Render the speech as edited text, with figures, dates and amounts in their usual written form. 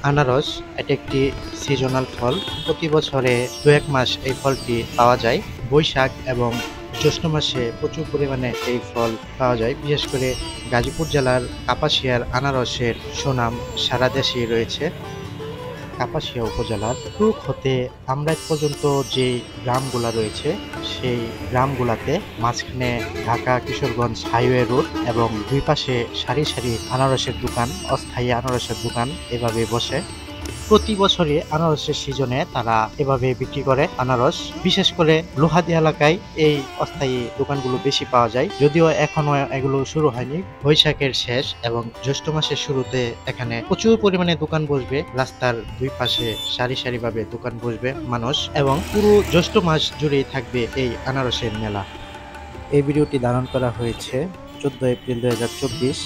আনারস এটি একটি সিজনাল ফল। প্রতি বছরে ২-১ মাস এই ফলটি পাওয়া যায়। বৈশাখ এবং জ্যৈষ্ঠ মাসে প্রচুর পরিমাণে এই ফল পাওয়া যায়। বিশেষ করে গাজীপুর জেলার কাপাসিয়ার আনারসের সুনাম সারা দেশেই রয়েছে। কাপাসিয়া উপজেলার টুক হতে আমরাইত পর্যন্ত যে গ্রামগুলা রয়েছে সেই গ্রামগুলাতে মাঝখানে ঢাকা কিশোরগঞ্জ হাইওয়ে রোড এবং দুই পাশে সারি সারি আনারসের দোকান, অস্থায়ী আনারসের দোকান এভাবে বসে। প্রতি বছরই আনারসের সিজনে তারা এভাবে বিক্রি করে আনারস। বিশেষ করে লোহাদি এলাকায় এই অস্থায়ী দোকানগুলো বেশি পাওয়া যায়, যদিও এখনো এগুলো শুরু হয়নি। বৈশাখের শেষ এবং জ্যৈষ্ঠ মাসের শুরুতে এখানে প্রচুর পরিমাণে দোকান বসবে। রাস্তার দুই পাশে সারি সারি ভাবে দোকান বসবে মানুষ, এবং পুরো জ্যৈষ্ঠ মাস জুড়েই থাকবে এই আনারসের মেলা। এই ভিডিওটি ধারণ করা হয়েছে 14 এপ্রিল 2024।